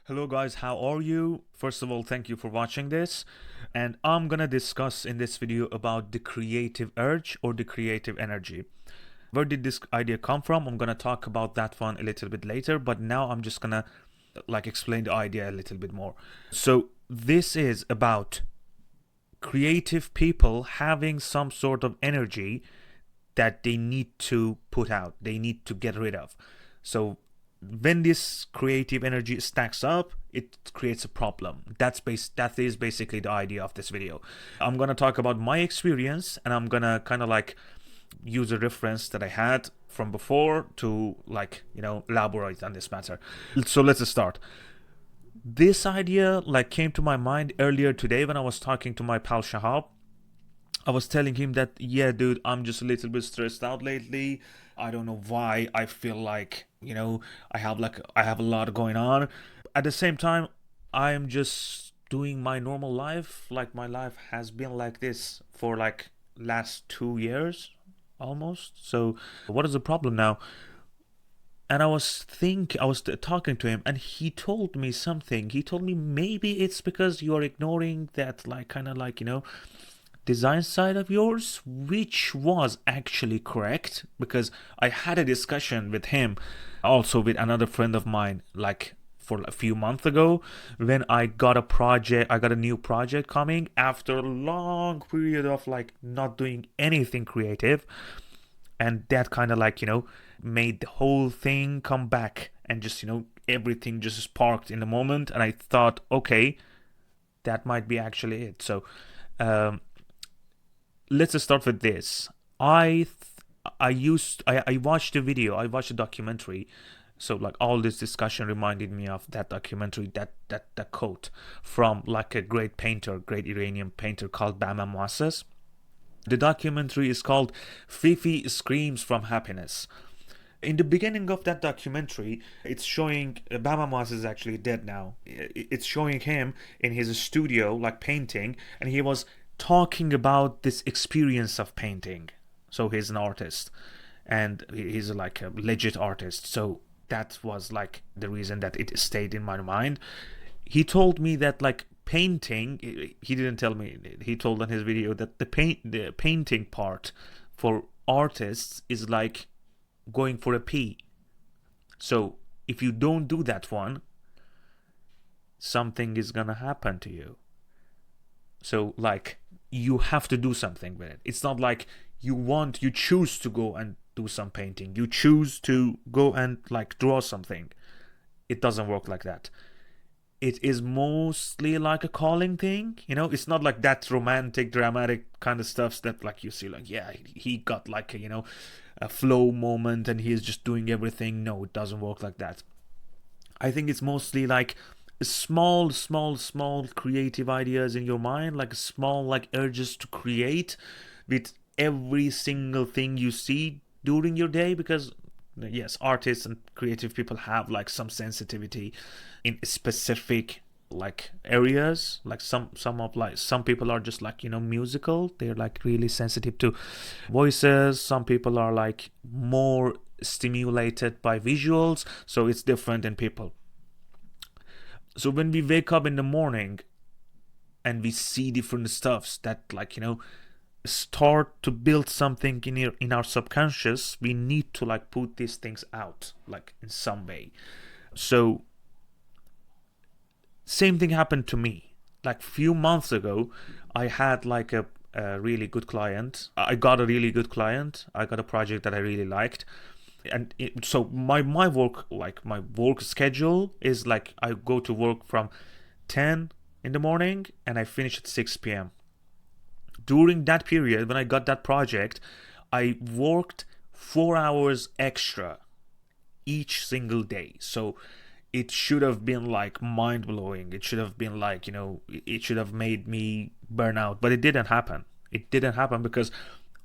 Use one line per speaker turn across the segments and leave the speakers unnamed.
Hello guys, how are you? First of all, thank you for watching this. And I'm gonna discuss in this video about the creative urge or the creative energy. Where did this idea come from? I'm gonna talk about that one a little bit later, but now I'm just gonna explain the idea a little bit more. So this is about creative people having some sort of energy that they need to put out, they need to get rid of. So when this creative energy stacks up, it creates a problem. That is basically the idea of this video. I'm gonna talk about my experience, and I'm gonna kind of use a reference that I had from before to elaborate on this matter. So let's start. This idea came to my mind earlier today when I was talking to my pal Shahab. I was telling him that, yeah, dude, I'm just a little bit stressed out lately. I don't know why. I feel I have a lot going on. At the same time, I'm just doing my normal life. Like my life has been like this for last 2 years almost. So what is the problem now? And I was talking to him, and he told me something. He told me maybe it's because you are ignoring that design side of yours, which was actually correct, because I had a discussion with him, also with another friend of mine, for a few months ago, when I got a new project coming after a long period of not doing anything creative, and that made the whole thing come back, and just everything just sparked in the moment, and I thought, okay, that might be actually it. So um, let's start with this. I watched a video, I watched a documentary. So all this discussion reminded me of that documentary, that quote from a great Iranian painter called Bahman Mohasses. The documentary is called Fifi Screams from Happiness. In the beginning of that documentary, it's showing Bahman Mohasses is actually dead now. It's showing him in his studio painting, and he was talking about this experience of painting. So he's an artist, and he's a legit artist. So that was the reason that it stayed in my mind. He told me that painting, he didn't tell me, he told on his video that the painting part for artists is like going for a pee. So if you don't do that one, something is gonna happen to you. So you have to do something with it. It's not like you choose to go and do some painting. You choose to go and draw something. It doesn't work like that. It is mostly like a calling thing. It's not like that romantic, dramatic kind of stuff that you see yeah, he got a flow moment and he is just doing everything. No, it doesn't work like that. I think it's mostly small creative ideas in your mind, small urges to create with every single thing you see during your day, because yes, artists and creative people have some sensitivity in specific areas. Some people are just musical, they're really sensitive to voices. Some people are more stimulated by visuals, so it's different in people. So when we wake up in the morning and we see different stuffs that start to build something in our subconscious, we need to put these things out in some way. So same thing happened to me. Few months ago, I had a really good client. I got a really good client. I got a project that I really liked. And so my work, my work schedule is I go to work from 10 in the morning and I finish at 6 p.m. During that period, when I got that project, I worked 4 hours extra each single day. So it should have been mind blowing. It should have been it should have made me burn out, but it didn't happen. It didn't happen because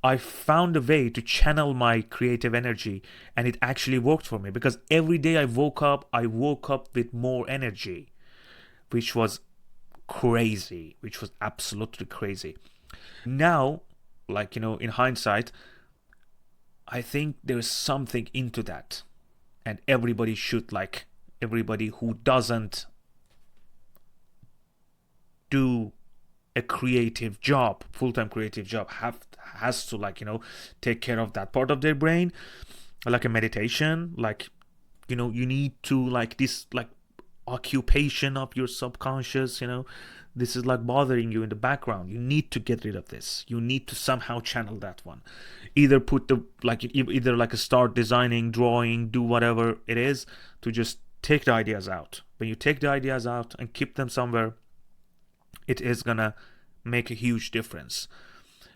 I found a way to channel my creative energy, and it actually worked for me, because every day I woke up with more energy, which was crazy, which was absolutely crazy. Now, in hindsight, I think there's something into that, and everybody who doesn't do a creative job, full-time creative job, has to like, take care of that part of their brain, like a meditation, like, you need to like this like occupation of your subconscious, this is like bothering you in the background. You need to get rid of this. You need to somehow channel that one. Either put the like either like start designing, drawing, do whatever it is to just take the ideas out. When you take the ideas out and keep them somewhere, it is gonna make a huge difference.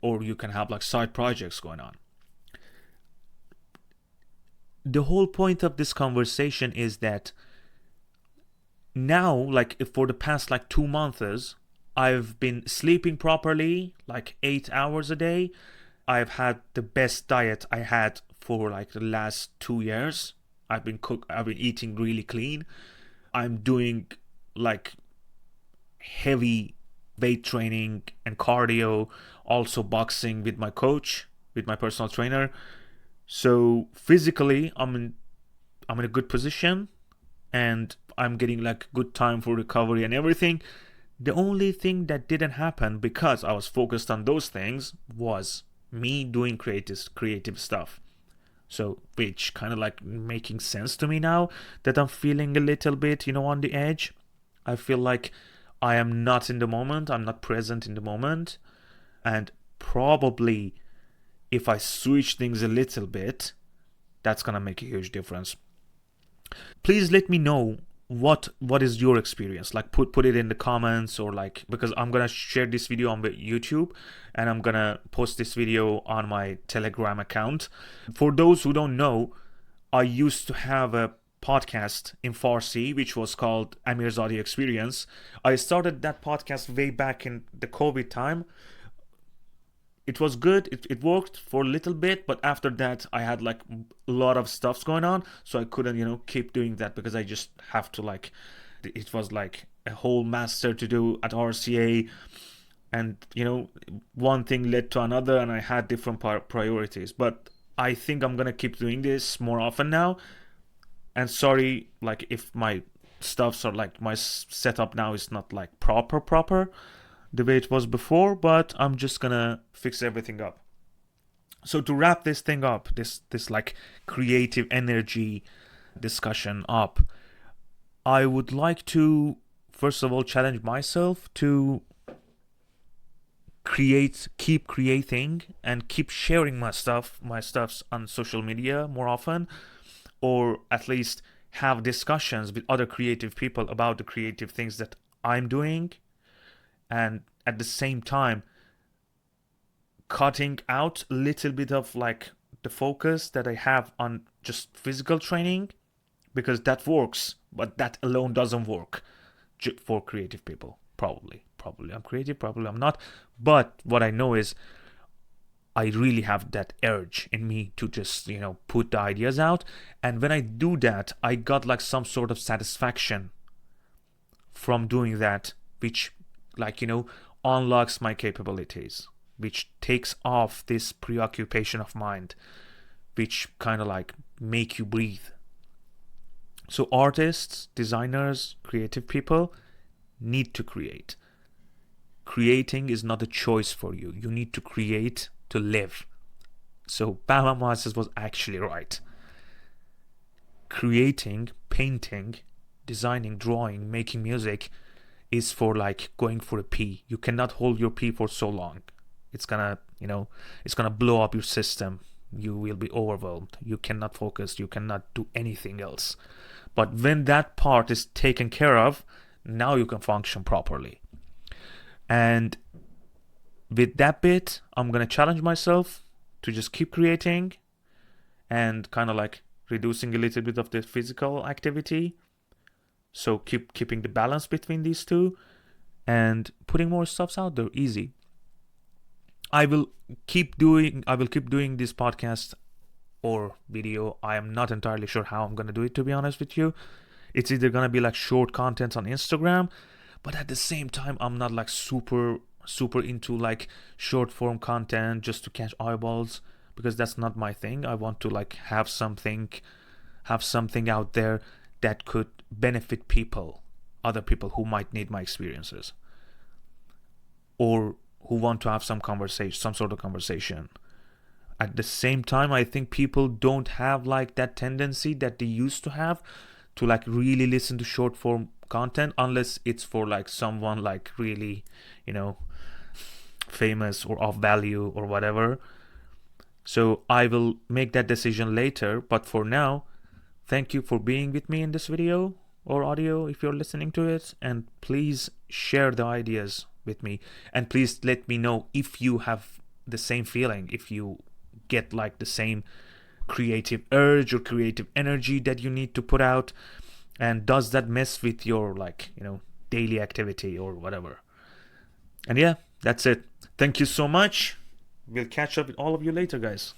Or you can have like side projects going on. The whole point of this conversation is that now, like for the past like 2 months, I've been sleeping properly, like 8 hours a day. I've had the best diet I had for like the last 2 years. I've been eating really clean. I'm doing like heavy weight training and cardio, also boxing with my coach, with my personal trainer. So physically, I'm in a good position, and I'm getting like good time for recovery and everything. The only thing that didn't happen because I was focused on those things was me doing creative stuff. So which kind of like making sense to me now that I'm feeling a little bit, on the edge. I feel like I am not in the moment. I'm not present in the moment. And probably if I switch things a little bit, that's gonna make a huge difference. Please let me know what is your experience. Like put it in the comments, or like, because I'm gonna share this video on YouTube and I'm gonna post this video on my Telegram account. For those who don't know, I used to have a podcast in Farsi which was called Amir's Audio Experience. I started that podcast way back in the COVID time. It was good. It worked for a little bit, but after that I had like a lot of stuffs going on, so I couldn't keep doing that, because I just have to like, it was like a whole master to do at RCA, and one thing led to another, and I had different priorities. But I think I'm gonna keep doing this more often now. And sorry, like if my stuffs are like, my setup now is not like proper the way it was before, but I'm just gonna fix everything up. So to wrap this thing up, this like creative energy discussion up, I would like to first of all challenge myself to keep creating and keep sharing my stuffs on social media more often, or at least have discussions with other creative people about the creative things that I'm doing, and at the same time cutting out a little bit of like the focus that I have on just physical training, because that works, but that alone doesn't work for creative people. Probably I'm creative, probably I'm not, but what I know is I really have that urge in me to just put the ideas out, and when I do that, I got like some sort of satisfaction from doing that, which like unlocks my capabilities, which takes off this preoccupation of mind, which kind of like make you breathe. So artists, designers, creative people need to create. Creating is not a choice for you. You need to create to live. So Bahman Mohasses was actually right. Creating, painting, designing, drawing, making music is for like going for a pee. You cannot hold your pee for so long. It's gonna, it's gonna blow up your system. You will be overwhelmed. You cannot focus. You cannot do anything else. But when that part is taken care of, now you can function properly. And with that bit, I'm gonna challenge myself to just keep creating and kind of like reducing a little bit of the physical activity. So keeping the balance between these two and putting more stuffs out there. Easy. I will keep doing this podcast or video. I am not entirely sure how I'm gonna do it, to be honest with you. It's either gonna be like short content on Instagram, but at the same time I'm not like super into like short form content just to catch eyeballs, because that's not my thing. I want to like have something out there that could benefit other people who might need my experiences. or who want to have some conversation, some sort of conversation. At the same time, I think people don't have like that tendency that they used to have to like really listen to short form content, unless it's for like someone like really, you know, famous or of value or whatever. So I will make that decision later, but for now, thank you for being with me in this video or audio if you're listening to it, and please share the ideas with me, and please let me know if you have the same feeling, if you get like the same creative urge or creative energy that you need to put out, and does that mess with your like, you know, daily activity or whatever. And yeah, that's it. Thank you so much. We'll catch up with all of you later, guys.